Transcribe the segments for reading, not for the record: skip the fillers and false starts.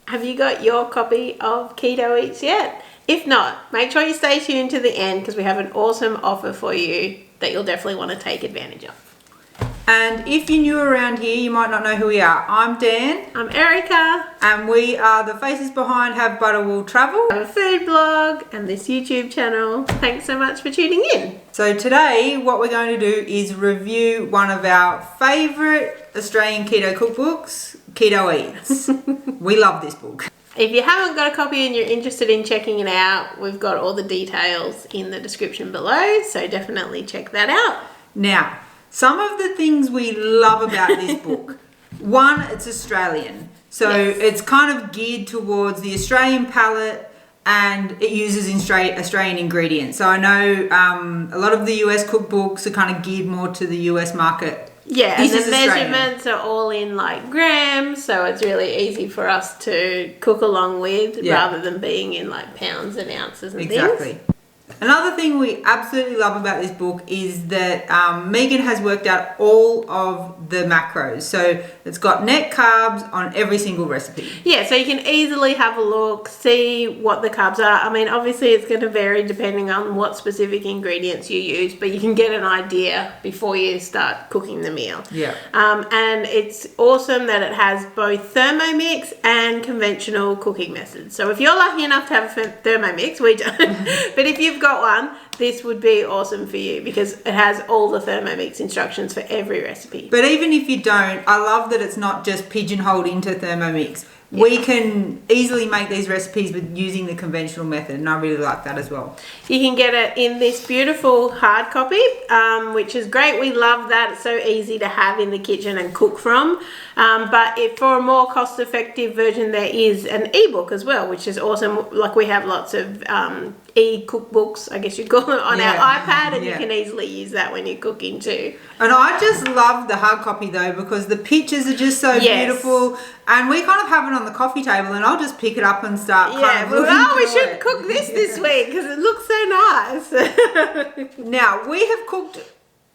Have you got your copy of Keto Eats yet? If not, make sure you stay tuned to the end because we have an awesome offer for you that you'll definitely want to take advantage of. And if you're new around here, you might not know who we are. I'm Dan. I'm Erica. And we are the faces behind Have Butter Will Travel. I have a food blog and this YouTube channel. Thanks so much for tuning in. So today, what we're going to do is review one of our favourite Australian keto cookbooks, Keto Eats. We love this book. If you haven't got a copy and you're interested in checking it out, we've got all the details in the description below, so definitely check that out. Now, some of the things we love about this book. One, it's Australian. So Yes. it's kind of geared towards the Australian palate and it uses Australian ingredients. So I know a lot of the US cookbooks are kind of geared more to the US market. Yeah, This and is the Australian. measurements are all in like grams, so it's really easy for us to cook along with rather than being in like pounds and ounces and Exactly. things. Another thing we absolutely love about this book is that Megan has worked out all of the macros. So it's got net carbs on every single recipe. Yeah, so you can easily have a look, see what the carbs are. I mean, obviously it's going to vary depending on what specific ingredients you use, but you can get an idea before you start cooking the meal. Yeah. And it's awesome that it has both Thermomix and conventional cooking methods. So if you're lucky enough to have a Thermomix, we don't, but if you've got one, this would be awesome for you because it has all the Thermomix instructions for every recipe. But even if you don't, I love that it's not just pigeonholed into Thermomix. Yeah. We can easily make these recipes with using the conventional method, and I really like that as well. You can get it in this beautiful hard copy, which is great. We love that. It's so easy to have in the kitchen and cook from. But for a more cost-effective version, there is an ebook as well, which is awesome. Like we have lots of e-cookbooks, I guess you'd call it, on our iPad, and you can easily use that when you're cooking too. And I just love the hard copy though because the pictures are just so beautiful, and we kind of have it on the coffee table, and I'll just pick it up and start kind of looking we through should it. cook this week because it looks so nice. Now, we have cooked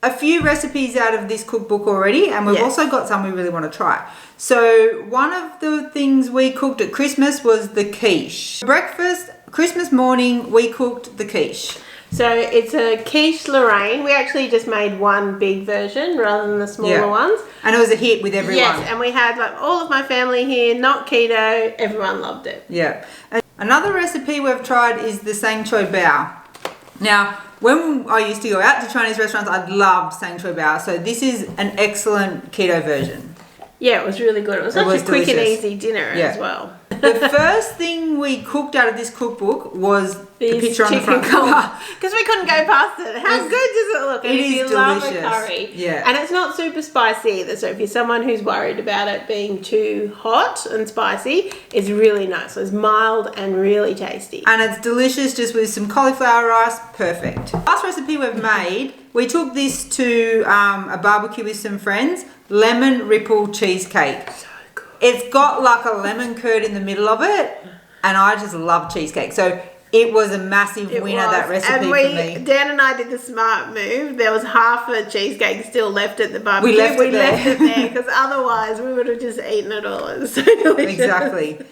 a few recipes out of this cookbook already, and we've also got some we really want to try. So one of the things we cooked at Christmas was the quiche. Breakfast, Christmas morning, we cooked the quiche. So it's a quiche Lorraine. We actually just made one big version rather than the smaller ones. And it was a hit with everyone. Yes, and we had like all of my family here, not keto. Everyone loved it. Yeah. And another recipe we've tried is the sang choy bao. Now, when I used to go out to Chinese restaurants, I loved sang choy bao. So this is an excellent keto version. Yeah, it was really good. It was such a quick and delicious. easy dinner as well. The first thing we cooked out of this cookbook was the picture on the front chicken cover. Because we couldn't go past it. How good does it look? And It if is you love a delicious. curry. Yeah. And it's not super spicy either. So if you're someone who's worried about it being too hot and spicy, it's really nice. So it's mild and really tasty. And it's delicious just with some cauliflower rice. Perfect. Last recipe we've made, we took this to a barbecue with some friends. Lemon ripple cheesecake. So good. It's got like a lemon curd in the middle of it, and I just love cheesecake. So it was a massive winner, that recipe for me. Dan and I did the smart move. There was half a cheesecake still left at the barbecue. We left it there because otherwise we would have just eaten it all. It was so delicious. Exactly.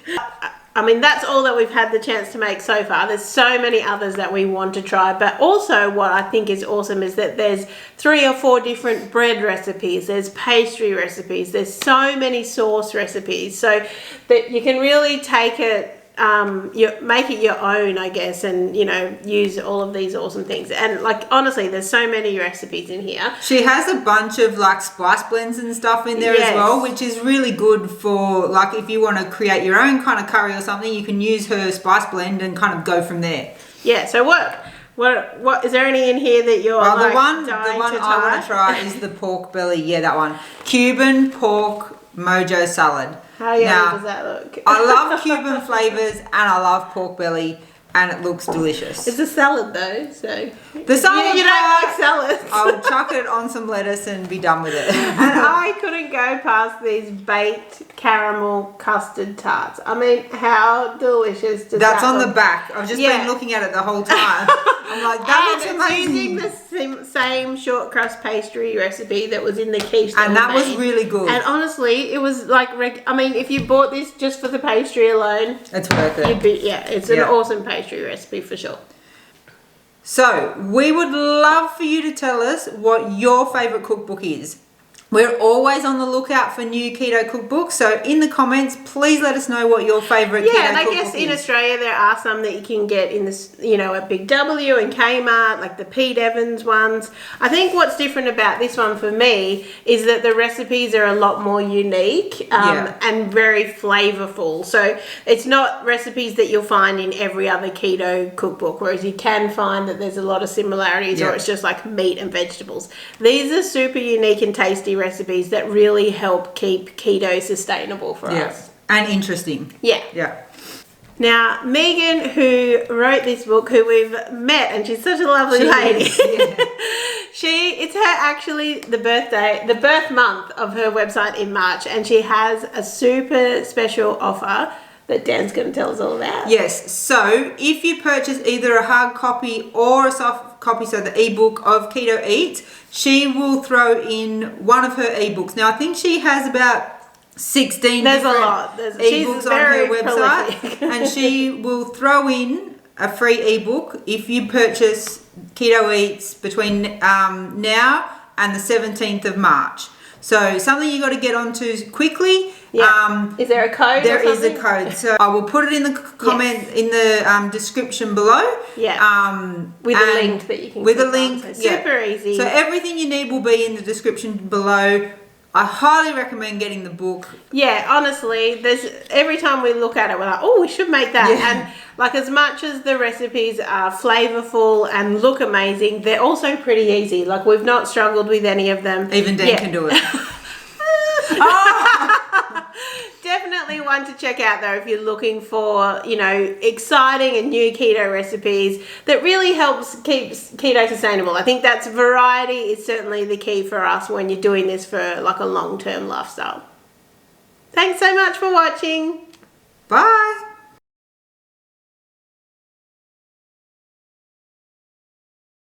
I mean, that's all that we've had the chance to make so far. There's so many others that we want to try. But also what I think is awesome is that there's 3 or 4 different bread recipes. There's pastry recipes. There's so many sauce recipes. So that you can really take it, make it your own, I guess, and, you know, use all of these awesome things. And, like, honestly, there's so many recipes in here. She has a bunch of like spice blends and stuff in there as well, which is really good for like if you want to create your own kind of curry or something, you can use her spice blend and kind of go from there. Yeah, so what is there any in here that you're The one dying to I want to try is the pork belly. Yeah, that one. Cuban pork mojo salad. How yummy does that look? I love Cuban flavors and I love pork belly, and it looks delicious. It's a salad though, so The salad you don't like salads. I'll chuck it on some lettuce and be done with it. And I couldn't go past these baked caramel custard tarts. I mean, how delicious does That's that on look? the back. I've just been looking at it the whole time. I'm like, that And looks it's amazing. using the same short crust pastry recipe that was in the quiche. And that was made. really good. And honestly, it was like, I mean, if you bought this just for the pastry alone, It's worth it. you'd be, it's an Yeah. awesome pastry recipe for sure. So, we would love for you to tell us what your favourite cookbook is. We're always on the lookout for new keto cookbooks, so in the comments, please let us know what your favourite keto Yeah, and I cookbook guess in is. Australia there are some that you can get in this, at Big W and Kmart, like the Pete Evans ones. I think what's different about this one for me is that the recipes are a lot more unique and very flavourful. So it's not recipes that you'll find in every other keto cookbook, whereas you can find that there's a lot of similarities or it's just like meat and vegetables. These are super unique and tasty recipes that really help keep keto sustainable for us. And interesting. Yeah. Yeah. Now, Megan, who wrote this book, who we've met, and she's such a lovely lady. is, yeah. It's her actually the birth month of her website in March, and she has a super special offer that Dan's going to tell us all about. Yes, so if you purchase either a hard copy or a soft copy, so the ebook of Keto Eats, she will throw in one of her ebooks. Now, I think she has about 16 There's a different lot. ebooks She's on her very website, prolific. and she will throw in a free ebook if you purchase Keto Eats between now and the 17th of March. So something you got to get onto quickly. Yeah. Is there a code? There or is a something? code, so I will put it in the comment in the description below. Yeah. With a link that you can with a click link. on, so super easy. So everything you need will be in the description below. I highly recommend getting the book. Yeah, honestly, there's every time we look at it, we're like, oh, we should make that. Yeah. And like, as much as the recipes are flavorful and look amazing, they're also pretty easy. Like, we've not struggled with any of them. Even Dan can do it. Definitely one to check out though if you're looking for, exciting and new keto recipes that really helps keep keto sustainable. I think that's variety is certainly the key for us when you're doing this for like a long-term lifestyle. Thanks so much for watching.